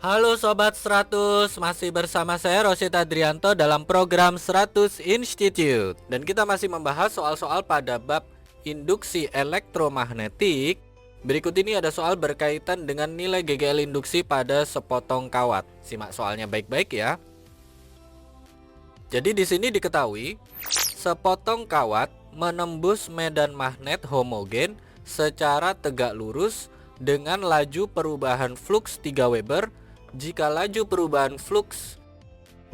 Halo Sobat 100, masih bersama saya Rosid Adrianto dalam program 100 Institute. Dan kita masih membahas soal-soal pada bab induksi elektromagnetik. Berikut ini ada soal berkaitan dengan nilai GGL induksi pada sepotong kawat. Simak soalnya baik-baik ya. Jadi di sini diketahui, sepotong kawat menembus medan magnet homogen secara tegak lurus dengan laju perubahan flux 3 Weber jika laju perubahan flux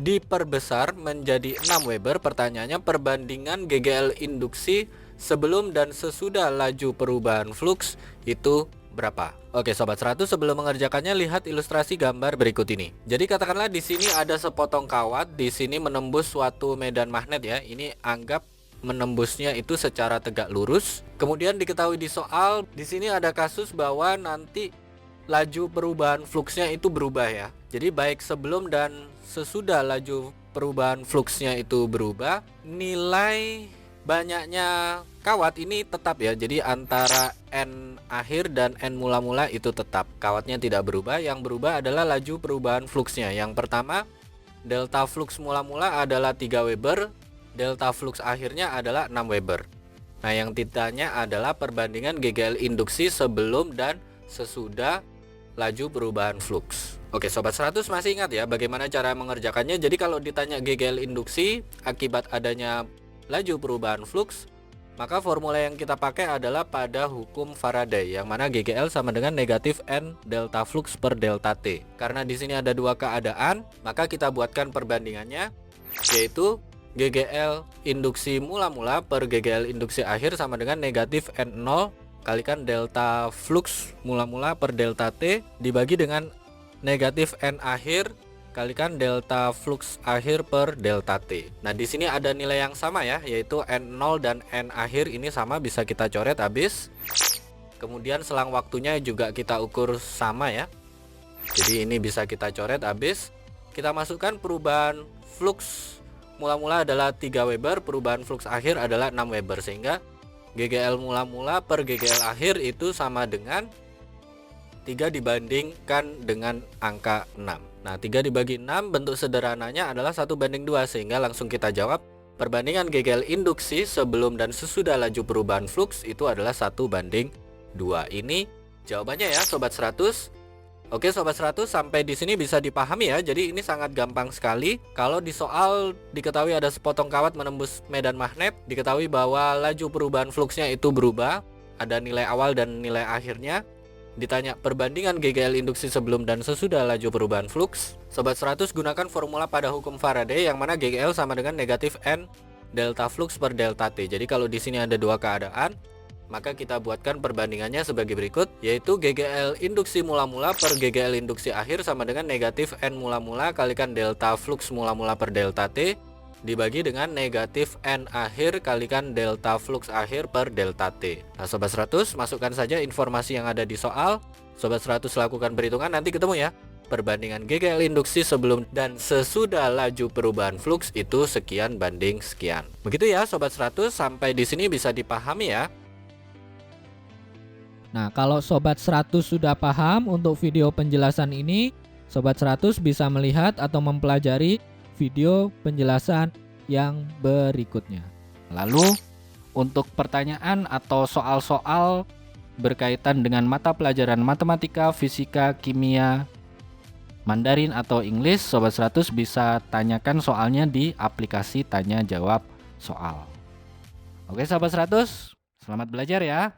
diperbesar menjadi 6 Weber. Pertanyaannya, perbandingan GGL induksi sebelum dan sesudah laju perubahan flux itu berapa? Oke Sobat 100, sebelum mengerjakannya lihat ilustrasi gambar berikut ini. Jadi katakanlah di sini ada sepotong kawat, di sini menembus suatu medan magnet ya. Ini anggap menembusnya itu secara tegak lurus. Kemudian diketahui di soal, di sini ada kasus bahwa nanti laju perubahan fluksnya itu berubah ya. Jadi baik sebelum dan sesudah laju perubahan fluksnya itu berubah, nilai banyaknya kawat ini tetap ya. Jadi antara N akhir dan N mula-mula itu tetap. Kawatnya tidak berubah, yang berubah adalah laju perubahan fluksnya. Yang pertama, delta flux mula-mula adalah 3 Weber, delta flux akhirnya adalah 6 Weber. Nah, yang ditanya adalah perbandingan GGL induksi sebelum dan sesudah laju perubahan flux. Oke Sobat 100, masih ingat ya bagaimana cara mengerjakannya? Jadi kalau ditanya GGL induksi akibat adanya laju perubahan flux, maka formula yang kita pakai adalah pada hukum Faraday, yang mana GGL sama dengan negatif N delta flux per delta T. Karena di sini ada dua keadaan, maka kita buatkan perbandingannya, yaitu GGL induksi mula-mula per GGL induksi akhir sama dengan negatif N0 kalikan delta flux mula-mula per delta T dibagi dengan negatif N akhir kalikan delta flux akhir per delta T. Nah, di sini ada nilai yang sama ya, yaitu N0 dan N akhir ini sama, bisa kita coret habis. Kemudian selang waktunya juga kita ukur sama ya. Jadi ini bisa kita coret habis. Kita masukkan perubahan flux mula-mula adalah 3 Weber, perubahan flux akhir adalah 6 Weber, sehingga GGL mula-mula per GGL akhir itu sama dengan 3 dibandingkan dengan angka 6. Nah, 3 dibagi 6 bentuk sederhananya adalah 1:2, sehingga langsung kita jawab perbandingan GGL induksi sebelum dan sesudah laju perubahan flux itu adalah 1:2. Ini jawabannya ya Sobat 100. Oke Sobat 100, sampai di sini bisa dipahami ya. Jadi ini sangat gampang sekali. Kalau di soal diketahui ada sepotong kawat menembus medan magnet, diketahui bahwa laju perubahan fluksnya itu berubah, ada nilai awal dan nilai akhirnya. Ditanya perbandingan GGL induksi sebelum dan sesudah laju perubahan flux, Sobat 100 gunakan formula pada hukum Faraday, yang mana GGL sama dengan negatif N delta flux per delta T. Jadi kalau di sini ada dua keadaan, maka kita buatkan perbandingannya sebagai berikut, yaitu GGL induksi mula-mula per GGL induksi akhir sama dengan negatif N mula-mula kalikan delta flux mula-mula per delta T dibagi dengan negatif N akhir kalikan delta flux akhir per delta T. Nah Sobat 100, masukkan saja informasi yang ada di soal. Sobat 100 lakukan perhitungan, nanti ketemu ya. Perbandingan GGL induksi sebelum dan sesudah laju perubahan flux itu sekian banding sekian. Begitu ya Sobat 100, sampai di sini bisa dipahami ya. Nah, kalau Sobat 100 sudah paham untuk video penjelasan ini, Sobat 100 bisa melihat atau mempelajari video penjelasan yang berikutnya. Lalu, untuk pertanyaan atau soal-soal berkaitan dengan mata pelajaran matematika, fisika, kimia, Mandarin atau English, Sobat 100 bisa tanyakan soalnya di aplikasi tanya jawab soal. Oke Sobat 100, selamat belajar ya.